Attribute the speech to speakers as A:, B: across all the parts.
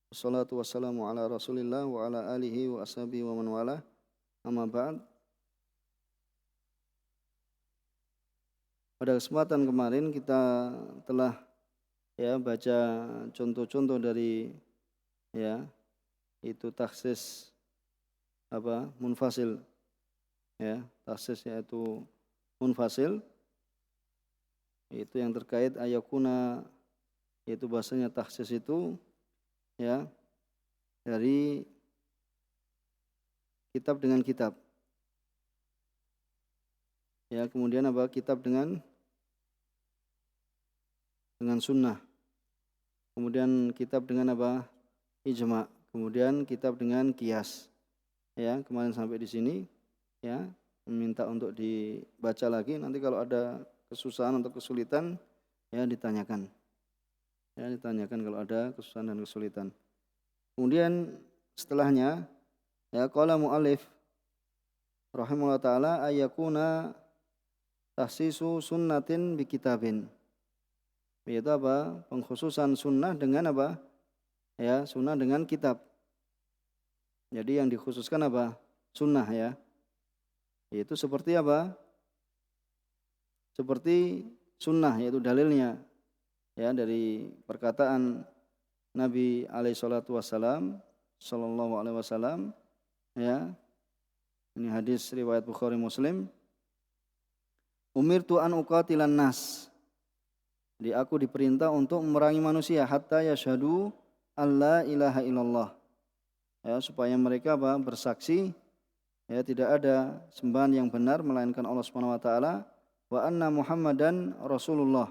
A: Wassalatu wassalamu ala Rasulillah wa ala alihi wa ashabihi wa man wala. Amma ba'd. Pada kesempatan kemarin kita telah baca contoh-contoh dari itu taksis munfasil, taksis yaitu munfasil, itu yang terkait ayakuna, yaitu bahasanya taksis itu dari kitab dengan kitab. Kemudian kitab dengan sunnah. Kemudian kitab dengan ijma. Kemudian kitab dengan qiyas. Kemarin sampai di sini, meminta untuk dibaca lagi. Nanti kalau ada kesusahan atau kesulitan, ditanyakan. Ditanyakan kalau ada kesusahan dan kesulitan. Kemudian setelahnya, qala mu'allif rahimahullah ta'ala ayyakuna tahsisu sunnatin bi kitabin. Yaitu pengkhususan sunnah dengan sunnah dengan kitab. Jadi yang dikhususkan sunnah, yaitu seperti seperti sunnah, yaitu dalilnya dari perkataan Nabi alaihi salatu wassalam, sallallahu alaihi wasallam, ini hadis riwayat Bukhari Muslim. Umirtu an uqatilan nas. Jadi aku diperintah untuk memerangi manusia hatta yashhadu alla ilaha illallah. Supaya mereka bersaksi tidak ada sembahan yang benar melainkan Allah Subhanahu wa taala, wa anna Muhammadan Rasulullah.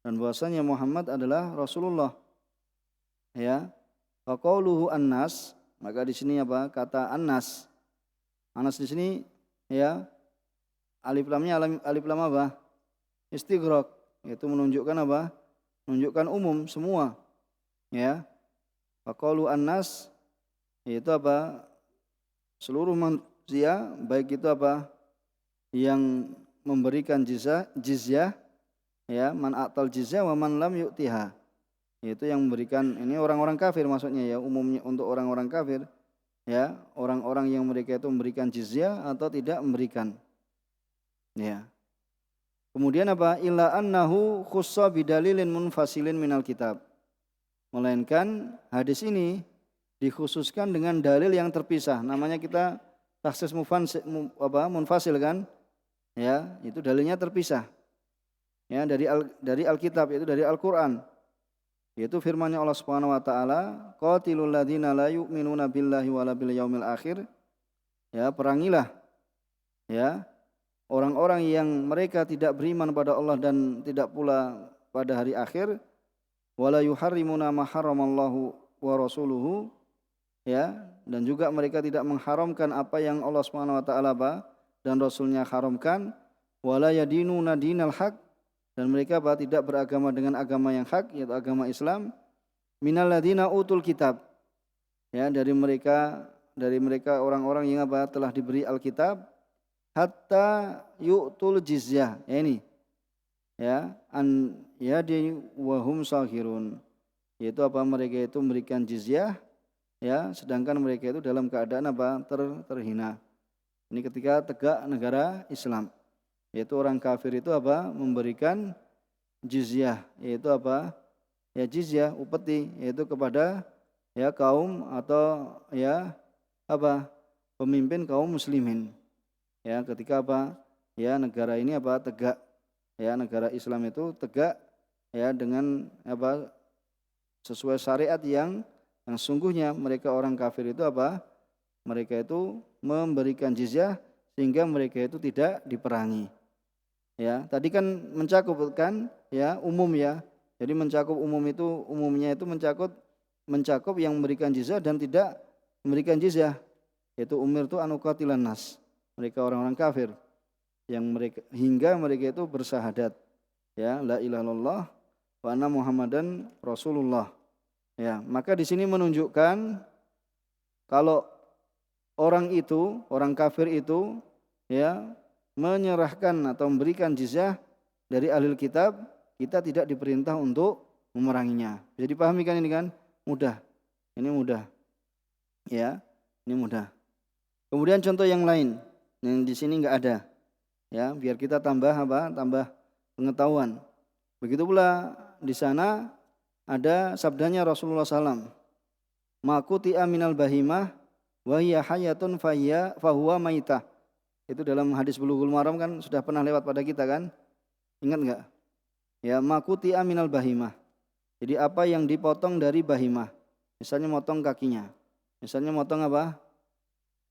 A: Dan bahwasanya Muhammad adalah Rasulullah. Wa qauluhu annas, maka di sini kata annas. Anas di sini alif lamnya alif lam istighraq, itu menunjukkan menunjukkan umum semua. Wa qaulu annas, yaitu seluruh manusia, baik itu yang memberikan jizyah, man atal jizyah wa man lam yu'tiha. Itu yang memberikan, ini orang-orang kafir maksudnya, umumnya untuk orang-orang kafir, orang-orang yang mereka itu memberikan jizyah atau tidak memberikan. Kemudian illa annahu khussa bidalilin munfasilin minal kitab. Melainkan hadis ini dikhususkan dengan dalil yang terpisah. Namanya kita taksis munfasil kan? Itu dalilnya terpisah. Dari Alkitab, yaitu dari Al-Qur'an. Yaitu firman-Nya Allah Subhanahu wa taala, qatilul ladzina la yu'minuna billahi wala bil yaumil akhir. Perangilah orang-orang yang mereka tidak beriman pada Allah dan tidak pula pada hari akhir, wala yuharrimuna ma haramallahu wa rasuluhu, dan juga mereka tidak mengharamkan apa yang Allah Subhanahu wa taala dan Rasulnya haramkan, wala yadinuna dinal haq, dan mereka tidak beragama dengan agama yang hak, yaitu agama Islam, minal ladzina utul kitab, dari mereka orang-orang yang telah diberi Alkitab, hatta yu'tul jizyah, ini an yadi wa hum sahirun, yaitu mereka itu memberikan jizyah, sedangkan mereka itu dalam keadaan terhina. Ini ketika tegak negara Islam, yaitu orang kafir itu memberikan jizyah, yaitu jizyah upeti, yaitu kepada kaum atau pemimpin kaum muslimin. Ketika negara ini tegak, negara Islam itu tegak dengan sesuai syariat yang sungguhnya mereka orang kafir itu mereka itu memberikan jizyah sehingga mereka itu tidak diperangi. Tadi kan mencakup kan umum, jadi mencakup umum itu, umumnya itu mencakup yang memberikan jizyah dan tidak memberikan jizyah, yaitu umirtu an uqatilan nas, mereka orang-orang kafir yang hingga mereka itu bersahadat la ilaha illallah wa anna Muhammadan Rasulullah. Maka di sini menunjukkan kalau orang kafir itu menyerahkan atau memberikan jizyah dari ahli kitab, kita tidak diperintah untuk memeranginya. Bisa dipahami kan ini kan? Mudah. Ini mudah. Ya, ini mudah. Kemudian contoh yang lain yang di sini enggak ada. Ya, biar kita tambah apa? Tambah pengetahuan. Begitu pula di sana ada sabdanya Rasulullah SAW. Makuti aminal bahimah wa hiya hayatun fahuwa maitah. Itu dalam hadis Bulughul Maram kan sudah pernah lewat pada kita kan? Ingat enggak? Ya, makuti aminal bahimah. Jadi apa yang dipotong dari bahimah. Misalnya motong kakinya. Misalnya motong apa?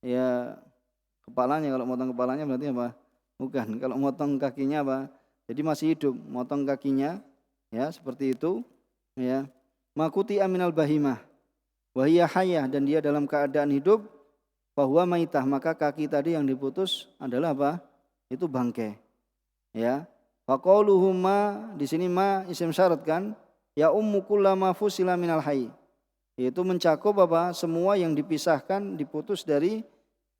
A: Ya kepalanya, kalau motong kepalanya berarti apa? Bukan. Kalau motong kakinya apa? Jadi masih hidup, motong kakinya, ya seperti itu, ya. Makuti aminal bahimah, wahiyah hayah, dan dia dalam keadaan hidup, bahwa maitah, maka kaki tadi yang diputus adalah apa? Itu bangkai, ya. Faqauluhuma di sini ma isim syarat kan? Ya ummu kullama fusila minal hayy. Yaitu mencakup apa? Semua yang dipisahkan, diputus dari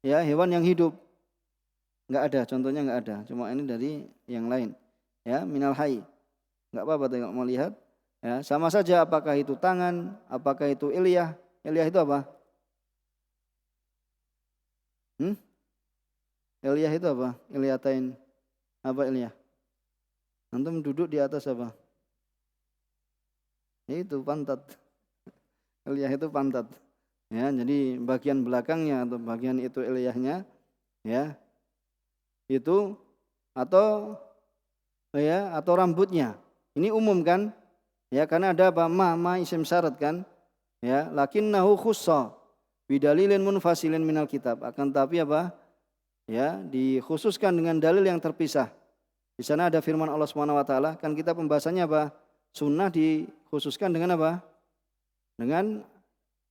A: ya hewan yang hidup. Enggak ada, contohnya enggak ada. Cuma ini dari yang lain. Ya, minal hayy. Enggak apa-apa tengok mau lihat. Ya, sama saja apakah itu tangan, apakah itu ilyah. Ilyah itu apa? Ilyah itu apa? Ilyatain. Apa ilyah? Antum duduk di atas apa? Itu pantat. Ilyah itu pantat. Ya, jadi bagian belakangnya atau bagian itu ilyahnya, ya. Itu atau ya atau rambutnya. Ini umum kan? Ya, karena ada apa? Ma isim syarat kan? Ya, lakinnahu khussa bidalilin munfasilin minal kitab. Akan tapi apa? Ya, dikhususkan dengan dalil yang terpisah. Di sana ada firman Allah Subhanahu wa taala, kan kita pembahasannya apa? Sunnah dikhususkan dengan apa? Dengan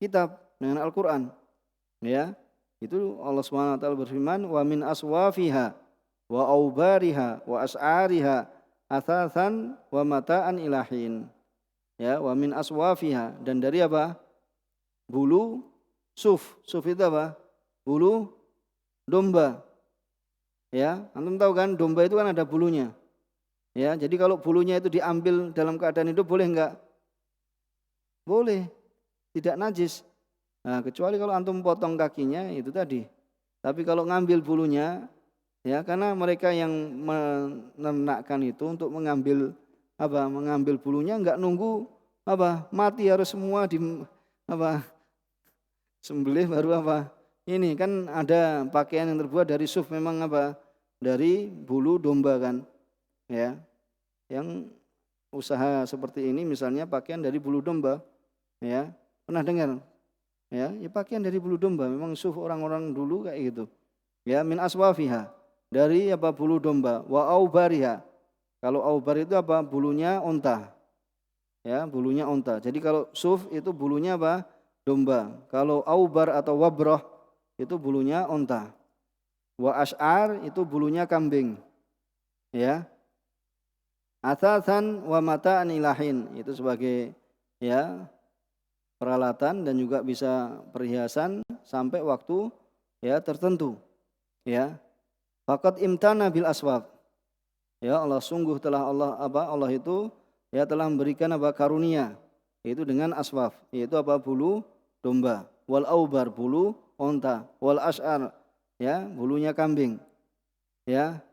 A: kitab, dengan Al-Qur'an. Ya. Itu Allah Subhanahu wa taala berfirman, "Wa min aswafiha wa aubariha wa as'ariha athathan wa mata'an ilahin." Ya, wa min aswafiha, dan dari apa? Bulu suf. Suf itu apa? Bulu domba. Ya, antum tahu kan domba itu kan ada bulunya. Ya, jadi kalau bulunya itu diambil dalam keadaan hidup boleh enggak? Boleh, tidak najis. Nah, kecuali kalau antum potong kakinya itu tadi. Tapi kalau ngambil bulunya, ya karena mereka yang menernakkan itu untuk mengambil apa? Mengambil bulunya enggak nunggu apa? Mati, harus semua di apa? Sembelih baru apa? Ini kan ada pakaian yang terbuat dari suf, memang apa? Dari bulu domba kan. Ya. Yang usaha seperti ini misalnya pakaian dari bulu domba, ya. Pernah dengar? Ya, pakaian dari bulu domba, memang suf orang-orang dulu kayak gitu. Ya, min aswafiha, dari apa? Bulu domba, wa aubariha. Kalau aubar itu apa? Bulunya onta. Ya, bulunya onta. Jadi kalau suf itu bulunya apa? Domba. Kalau aubar atau wabroh itu bulunya onta. Wa ash'ar itu bulunya kambing. Ya. Athathan wa mata'an ilahin, itu sebagai ya peralatan dan juga bisa perhiasan sampai waktu ya tertentu. Ya. Faqad imtana bil aswab. Ya, Allah sungguh telah Allah itu ya telah memberikan apa? Karunia, yaitu dengan aswaf, yaitu apa? Bulu domba, wal aubar, bulu onta, wal ash'ar, ya bulunya kambing. Ya.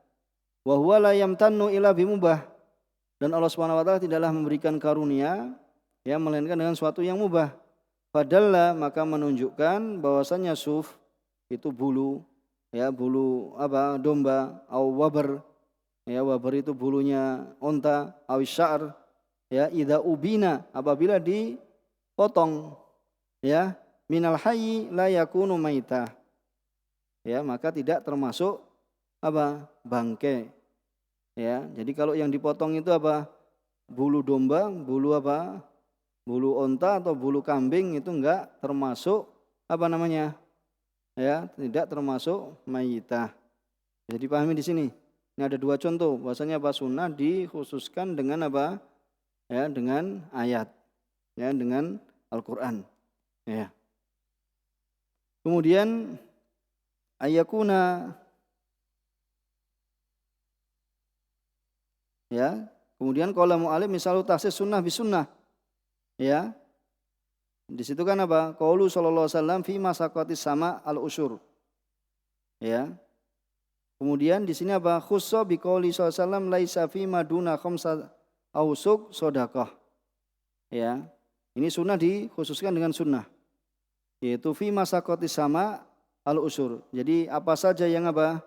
A: Wa huwa la yamtannu ila bimubah, dan Allah Subhanahu wa taala tidaklah memberikan karunia ya melainkan dengan suatu yang mubah. Padahal maka menunjukkan bahwasanya suf itu bulu, ya bulu apa? Domba, au wabar. Ya, wabar itu bulunya onta, au sya'ar. Ya, idza ubina, apabila dipotong, ya, minal hayyi la yakunu maitah. Ya, maka tidak termasuk apa? Bangkai. Ya, jadi kalau yang dipotong itu apa? Bulu domba, bulu apa? Bulu onta atau bulu kambing itu enggak termasuk apa namanya? Ya, tidak termasuk mayitah. Jadi pahami di sini. Ini ada dua contoh, bahwasanya apa? Sunnah dikhususkan dengan apa? Ya, dengan ayat. Ya, dengan Al-Qur'an. Ya. Kemudian ayakuna, ya. Kemudian qala mu'allim misalu tahsis sunnah bisunnah. Ya. Di situ kan apa? Qaulu sallallahu alaihi wasallam fi masaqatis sama al-usyur. Ya. Kemudian di sini apa? Khussa bi qauli sallallahu alaihi wasallam laisa fi maduna khamsa ausuk shadaqah. Ya. Ini sunnah dikhususkan dengan sunnah. Yaitu fi masaqatis sama al-usyur. Jadi apa saja yang apa?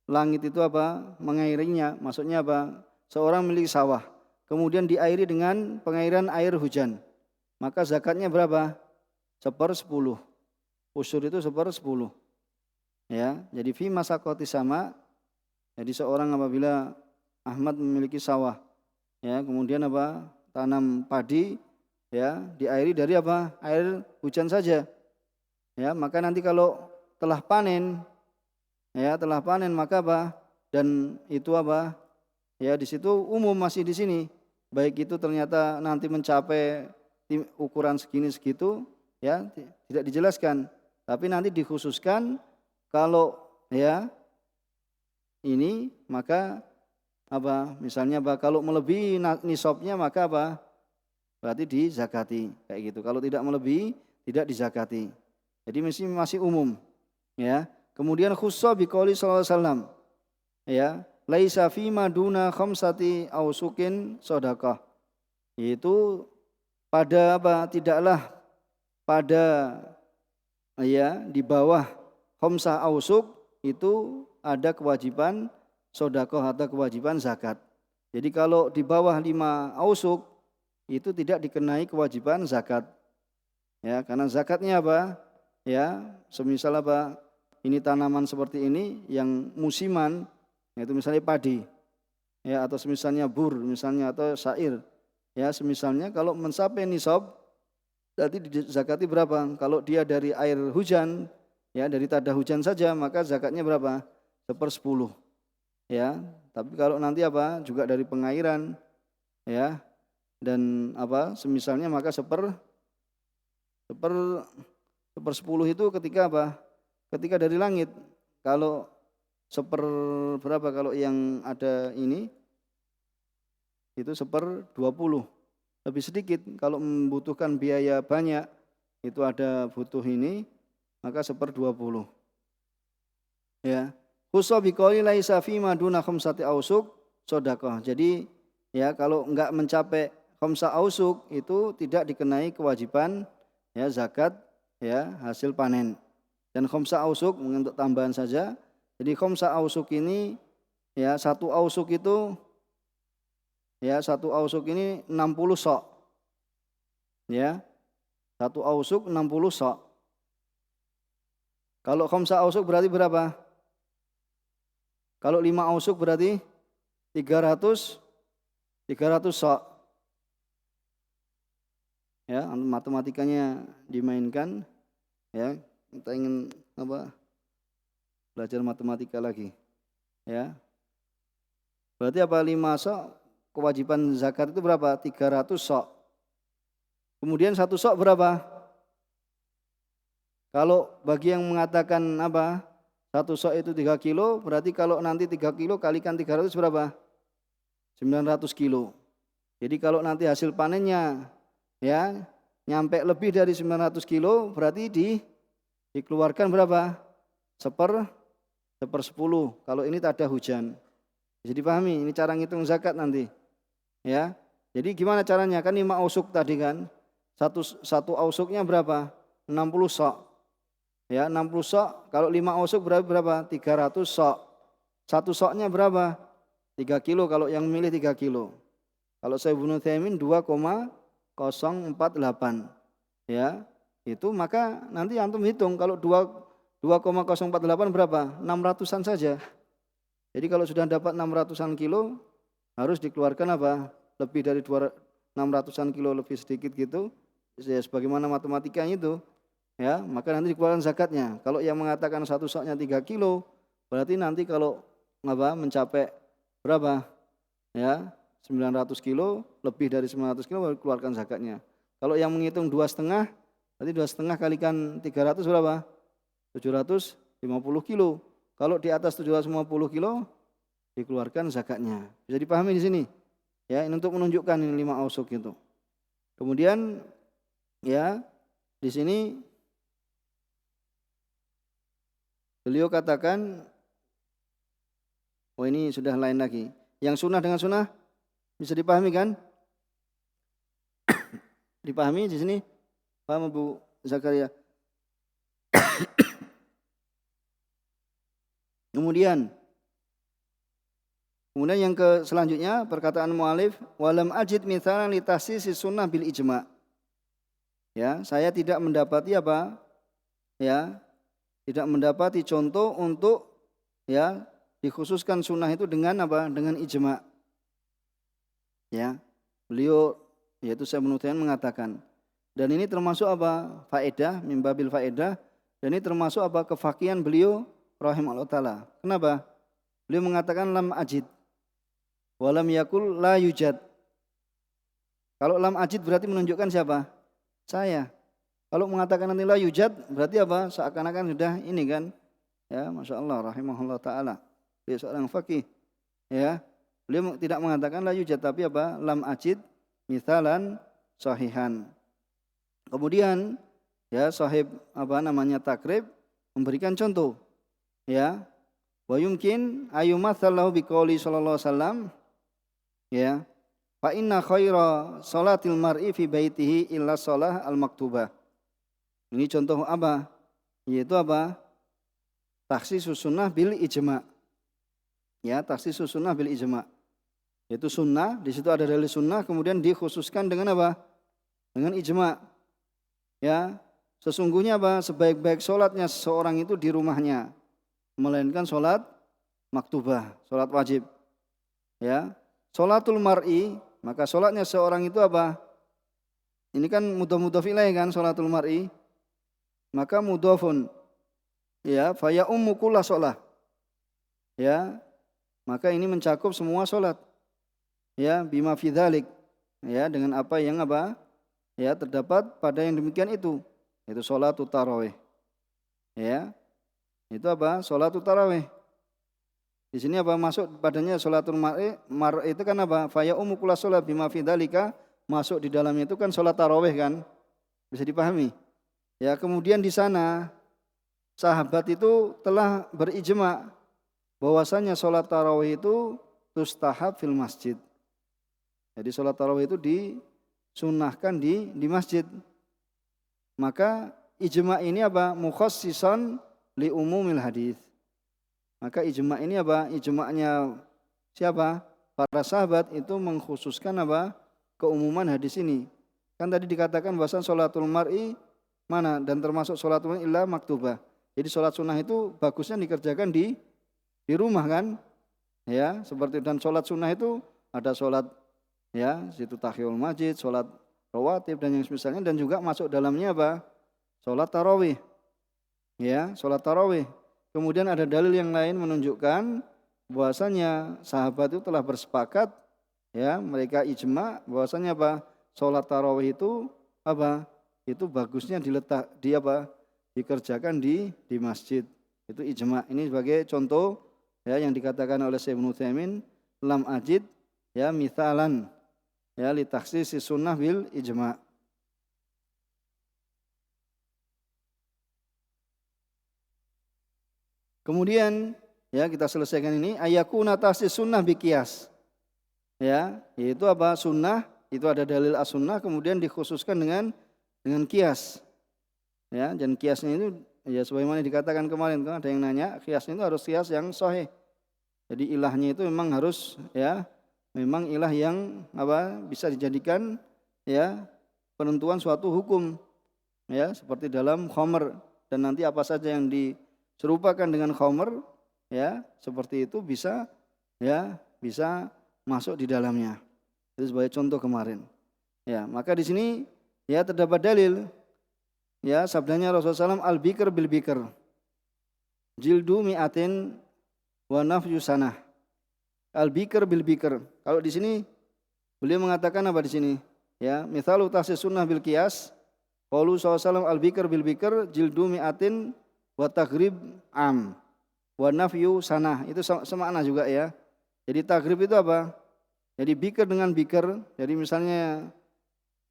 A: Langit itu apa? Mengairinya. Maksudnya apa? Seorang memiliki sawah. Kemudian diairi dengan pengairan air hujan. Maka zakatnya berapa? 1/10. Usyur itu 1/10. Ya, jadi fi masaqati sama. Jadi seorang apabila Ahmad memiliki sawah, ya, kemudian apa? Tanam padi, ya, diairi dari apa? Air hujan saja. Ya, maka nanti kalau telah panen, ya, telah panen maka apa? Dan itu apa? Ya, di situ umum masih di sini. Baik itu ternyata nanti mencapai ukuran segini segitu, ya, tidak dijelaskan. Tapi nanti dikhususkan kalau ya ini maka apa? Misalnya apa? Kalau melebihi nisabnya maka apa? Berarti dizakati kayak gitu. Kalau tidak melebihi tidak dizakati. Jadi masih umum, ya. Kemudian khussa biqauli sallallahu alaihi wasallam, ya, laisa fi maduna khamsati ausukin shadaqah. Itu pada apa? Tidaklah pada ya di bawah khamsah ausuk itu ada kewajiban sedekah atau kewajiban zakat. Jadi kalau di bawah 5 ausuk itu tidak dikenai kewajiban zakat. Ya, karena zakatnya apa? Ya, semisal apa? Ini tanaman seperti ini yang musiman, yaitu misalnya padi. Ya, atau semisalnya bur, misalnya atau syair. Ya, semisalnya kalau mencapai nisab berarti zakati berapa? Kalau dia dari air hujan, ya dari tada hujan saja, maka zakatnya berapa? 1/10. Ya, tapi kalau nanti apa? Juga dari pengairan, ya, dan apa? Semisalnya maka 1/10 itu ketika apa? Ketika dari langit. Kalau berapa? Kalau yang ada ini itu 1/20. Lebih sedikit. Kalau membutuhkan biaya banyak, itu ada butuh ini, maka 1/20. Ya. Khussa biqauli laisa fi maduna khamsati ausuk shadaqah. Jadi ya kalau enggak mencapai khamsa ausuk itu tidak dikenai kewajiban ya zakat ya hasil panen. Dan khamsa ausuk untuk tambahan saja. Jadi khamsa ausuk ini ya satu ausuk itu ya satu ausuk ini 60 sok. Ya. Satu ausuk 60 sok. Kalau khamsa ausuk berarti berapa? Kalau 5 ausuk berarti 300 sok. Ya, matematikanya dimainkan. Ya, kita ingin apa? Belajar matematika lagi. Ya. Berarti apa 5 sok? Kewajiban zakat itu berapa? 300 sok. Kemudian 1 sok berapa? Kalau bagi yang mengatakan apa? 1 sok itu 3 kilo, berarti kalau nanti 3 kilo kalikan 300 berapa? 900 kilo. Jadi kalau nanti hasil panennya ya nyampe lebih dari 900 kilo, berarti dikeluarkan berapa? 1/10. Kalau ini tak ada hujan. Jadi pahami, ini cara ngitung zakat nanti. Ya. Jadi gimana caranya? Kan 5 ausuk tadi kan. Satu ausuknya berapa? 60 sok. Ya, 60 sok. Kalau 5 ausuk berapa? 300 sok. Satu soknya berapa? 3 kilo kalau yang milih 3 kilo. Kalau saya Ibnu Utsaimin 2,048. Ya, itu maka nanti antum hitung kalau 2,048 berapa? 600-an saja. Jadi kalau sudah dapat 600-an kilo harus dikeluarkan apa? Lebih dari 600-an kilo lebih sedikit gitu. Ya, sebagaimana matematikanya itu. Ya, maka nanti dikeluarkan zakatnya. Kalau yang mengatakan satu soknya 3 kilo, berarti nanti kalau apa mencapai berapa? Ya, 900 kilo, lebih dari 900 kilo baru keluarkan zakatnya. Kalau yang menghitung 2,5, berarti 2,5 kalikan 300 berapa? 750 kilo. Kalau di atas 750 kilo dikeluarkan zakatnya. Bisa dipahami di sini. Ya, ini untuk menunjukkan ini 5 ausuk itu. Kemudian ya di sini beliau katakan, oh ini sudah lain lagi. Yang sunnah dengan sunnah bisa dipahami kan? Dipahami di sini? Paham Bu Zakaria? Kemudian yang selanjutnya perkataan mu'alif, walam ajid mithalan li tahsisi sunnah bil ijma'. Ya, saya tidak mendapati apa? Ya, tidak mendapati contoh untuk ya dikhususkan sunnah itu dengan apa? Dengan ijma'. Ya, beliau yaitu Syekh Ibnu Utsaimin mengatakan, dan ini termasuk apa? Faedah, mimbabil faedah, dan ini termasuk apa? Kefakihan beliau rahimahullah taala. Kenapa? Beliau mengatakan lam ajid walam yakul la yujad. Kalau lam ajid berarti menunjukkan siapa? Saya. Kalau mengatakan nanti la yujad berarti apa? Seakan-akan sudah ini kan. Ya, Masya Allah rahimahullah taala. Dia seorang fakih. Ya. Beliau tidak mengatakan la yujad, tapi apa? Lam ajid mithalan sahihan. Kemudian ya sahib apa namanya takrib memberikan contoh. Ya. Wa yumkin ayumatsallahu biqouli sallallahu alaihi wasallam. Ya. Fa inna khaira salatil mar'i fi baitihi illa shalah al-maktubah. Ini contoh apa? Yaitu apa? Takhsisus sunnah bil ijma'. Ya, takhsisus sunnah bil ijma'. Yaitu sunnah, di situ ada dalil sunnah, kemudian dikhususkan dengan apa? Dengan ijma'. Ya, sesungguhnya apa? Sebaik-baik sholatnya seseorang itu di rumahnya, melainkan sholat maktubah, sholat wajib. Ya, sholatul mar'i, maka sholatnya seorang itu apa? Ini kan mudhaf ilaih kan, sholatul mar'i. Maka mudhafun, ya, faya ummu kulla sholah. Ya, maka ini mencakup semua sholat. Ya, bima fi dzalik, ya, dengan apa yang apa? Ya, terdapat pada yang demikian itu sholatul tarawih. Ya. Itu apa? Sholatul tarawih. Di sini apa masuk padanya sholatul mar itu kan apa? Faya ummu kulla sholat bima fi dzalika, masuk di dalamnya itu kan sholat tarawih kan? Bisa dipahami. Ya, kemudian di sana sahabat itu telah berijma bahwasanya sholat tarawih itu tustahab fil masjid. Jadi sholat tarawih itu disunnahkan di masjid. Maka ijma ini apa? Mukhassisan li umumil hadis. Maka ijma ini apa? Ijma'nya siapa? Para sahabat itu mengkhususkan apa? Keumuman hadis ini. Kan tadi dikatakan bahwa sholatul mar'i mana? Dan termasuk sholatul mar'i illa maktubah. Jadi sholat sunnah itu bagusnya dikerjakan di rumah kan? Ya, seperti dan sholat sunnah itu ada sholat ya, situ tahiyatul masjid, sholat rawatib dan yang semisalnya, dan juga masuk dalamnya apa? Sholat tarawih. Ya, sholat tarawih. Kemudian ada dalil yang lain menunjukkan bahwasanya sahabat itu telah bersepakat, ya, mereka ijma bahwasanya apa? Sholat tarawih itu apa? Itu bagusnya dikerjakan di masjid. Itu ijma. Ini sebagai contoh ya yang dikatakan oleh Syekh Ibnu Utsaimin lam ajid ya mithalan ya li takhsisi sunnah bil ijma'. Kemudian ya kita selesaikan ini ayakuna takhsis sunnah bi qiyas. Ya, yaitu apa? Sunnah itu ada dalil as-sunnah kemudian dikhususkan dengan qiyas. Ya, dan qiyasnya itu ya sebagaimana dikatakan kemarin kan ada yang nanya, qiyasnya itu harus qiyas yang sahih. Jadi ilahnya itu memang harus ya memang ilah yang apa bisa dijadikan ya penentuan suatu hukum ya seperti dalam khamr, dan nanti apa saja yang diserupakan dengan khamr ya seperti itu bisa masuk di dalamnya. Itu sebagai contoh kemarin. Ya, maka di sini ya terdapat dalil ya sabdanya Rasulullah SAW al-bikr bil bikr jildu mi'atin wa nafyu sanah. Al-bikr bil bikr. Kalau di sini beliau mengatakan apa di sini? Ya, mithalu tahsis sunnah bil qiyas. Qaulu sallallahu al-bikr bil bikr jildu mi'atin wa taghrib am wa nafyu sanah. Itu semakna juga ya. Jadi taghrib itu apa? Jadi bikr dengan bikr. Jadi misalnya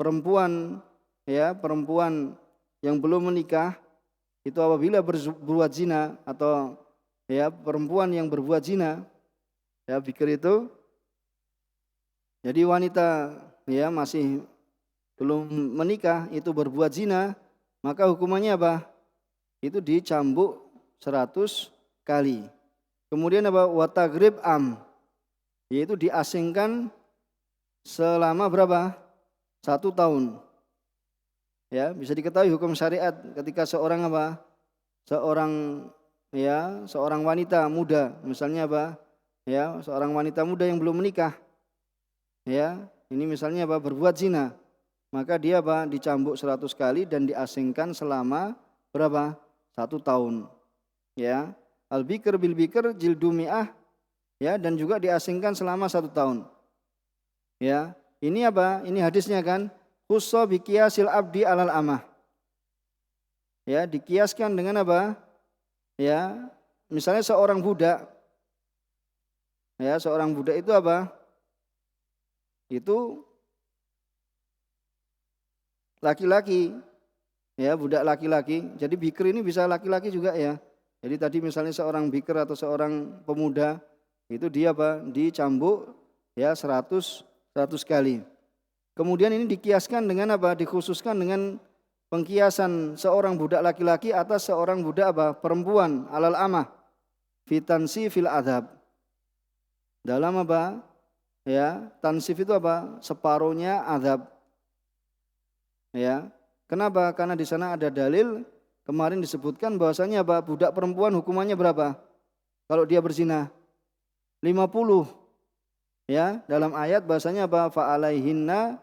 A: perempuan yang belum menikah itu apabila berbuat zina atau ya perempuan yang berbuat zina, ya bikir itu, jadi wanita ya masih belum menikah itu berbuat zina, maka hukumannya apa? Itu dicambuk 100 kali. Kemudian apa? Watagrib yaitu diasingkan selama berapa? 1 tahun. Ya, bisa diketahui hukum syariat ketika seorang apa? Seorang wanita muda, misalnya apa? Ya, seorang wanita muda yang belum menikah. Ya, ini misalnya apa? Berbuat zina. Maka dia apa? Dicambuk 100 kali dan diasingkan selama berapa? 1 tahun. Ya. Al-bikr bil bikr jildu mi'ah, ya, dan juga diasingkan selama 1 tahun. Ya, ini apa? Ini hadisnya kan, khusso biqiyasil abdi alal amah. Ya, dikiaskan dengan apa? Ya, misalnya seorang budak. Ya, seorang budak itu apa? Itu laki-laki. Ya, budak laki-laki. Jadi bikr ini bisa laki-laki juga ya. Jadi tadi misalnya seorang bikr atau seorang pemuda itu dia apa? Dicambuk ya 100 kali. Kemudian ini dikiaskan dengan apa? Dikhususkan dengan pengkiasan seorang budak laki-laki atas seorang budak apa? Perempuan alal amah fitansi fil adab. Dalam apa? Ya, tansif itu apa? Separuhnya adab. Ya. Kenapa? Karena di sana ada dalil kemarin disebutkan bahwasanya apa? Budak perempuan hukumannya berapa? Kalau dia berzina 50. Ya, dalam ayat bahasanya apa? Fa alaihinna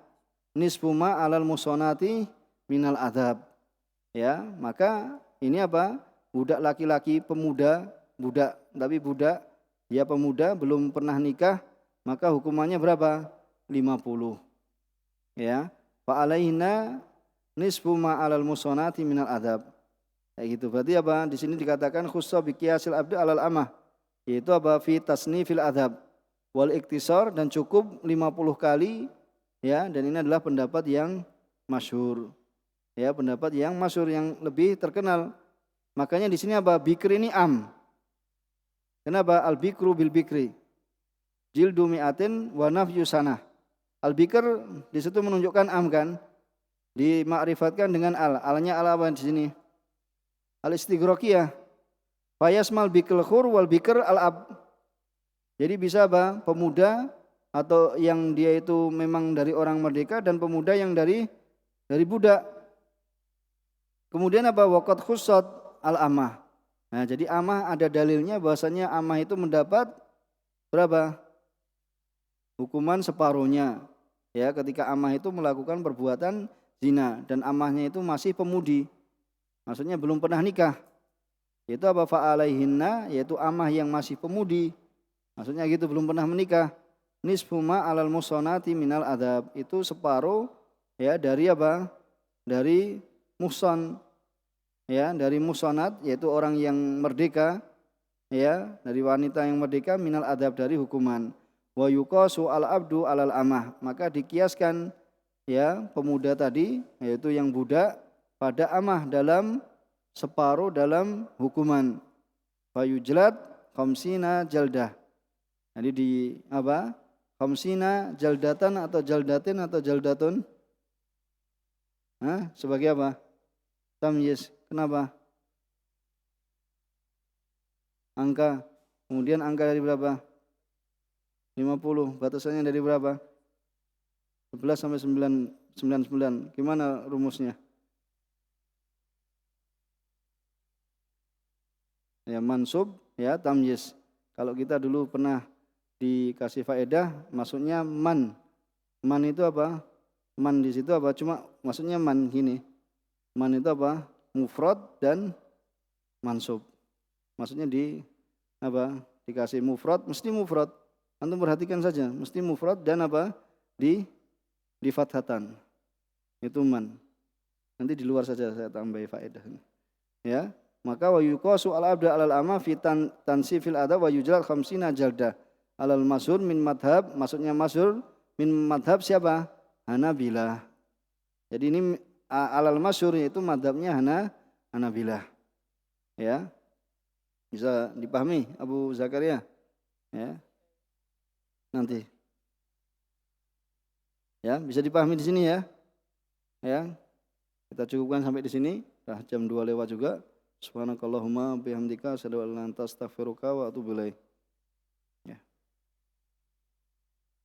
A: nisfuma alal musonati minal adab. Ya, maka ini apa? Budak laki-laki pemuda, budak dia pemuda belum pernah nikah, maka hukumannya berapa? 50. Ya. Fa alaihinna nisfuma alal musonati minal adab. Kayak gitu. Berarti apa? Di sini dikatakan khussa biqiyasil abdi alal amah. Yaitu apa? Fi tasnifil adab wal iktisar, dan cukup 50 kali, ya, dan ini adalah pendapat yang masyhur. Ya, pendapat yang masyhur yang lebih terkenal. Makanya di sini apa? Bikri ini Kenapa? Al bikru bil bikri. Jildu mi'atin wa nafyu sanah. Al bikr di situ menunjukkan kan? Dimakrifatkan dengan alnya apa di sini? Al-istighraqiyah. Fayasmal bikul khur wal bikr al-ab. Jadi bisa apa? Pemuda atau yang dia itu memang dari orang merdeka dan pemuda yang dari budak. Kemudian apa? Waqad khussat al-amah. Nah, jadi amah ada dalilnya bahwasanya amah itu mendapat berapa? Hukuman separuhnya. Ya, ketika amah itu melakukan perbuatan zina dan amahnya itu masih pemudi. Maksudnya belum pernah nikah. Itu apa? Fa'alaihinna, yaitu amah yang masih pemudi. Maksudnya gitu, belum pernah menikah. Nisfuma alal musonati minal adab. Itu separuh ya dari apa? Dari muson. Ya, dari musonat, yaitu orang yang merdeka. Ya, dari wanita yang merdeka, minal adab, dari hukuman. Wa yuqasu al abdu alal amah. Maka dikiaskan ya pemuda tadi, yaitu yang budak, pada amah dalam separuh dalam hukuman. Fayujlat khamsina jaldah. Jadi di apa? Khamsina jaldatan atau jaldatin atau jaldatun? Sebagai apa? Tamyiz. Kenapa? Angka. Kemudian angka dari berapa? 50. Batasannya dari berapa? 11 sampai 99. Gimana rumusnya? Ya, mansub ya tamyiz. Kalau kita dulu pernah dikasih faedah, maksudnya man. Man itu apa? Man di situ apa? Cuma maksudnya man gini. Man itu apa? Mufrad dan mansub. Maksudnya dikasih mufrad, mesti mufrad. Antum perhatikan saja, mesti mufrad dan apa? Di fathatan. Itu man. Nanti di luar saja saya tambah faedah. Ya. Maka wa yuqasu al abda alal ama fi tansifil adab wa yujlal khamsina jaldah alal masyhur min madhab. Maksudnya masyhur min madhab siapa? Hanabilah. Jadi ini alal masyhur itu madzhabnya Hanabilah. Ya. Bisa dipahami Abu Zakaria? Ya. Nanti. Ya, bisa dipahami di sini ya. Ya. Kita cukupkan sampai di sini. Jam 2 lewat juga. Subhanakallahumma bihamdika asyhadu an la ilaha illa anta astaghfiruka wa atubu ilaik.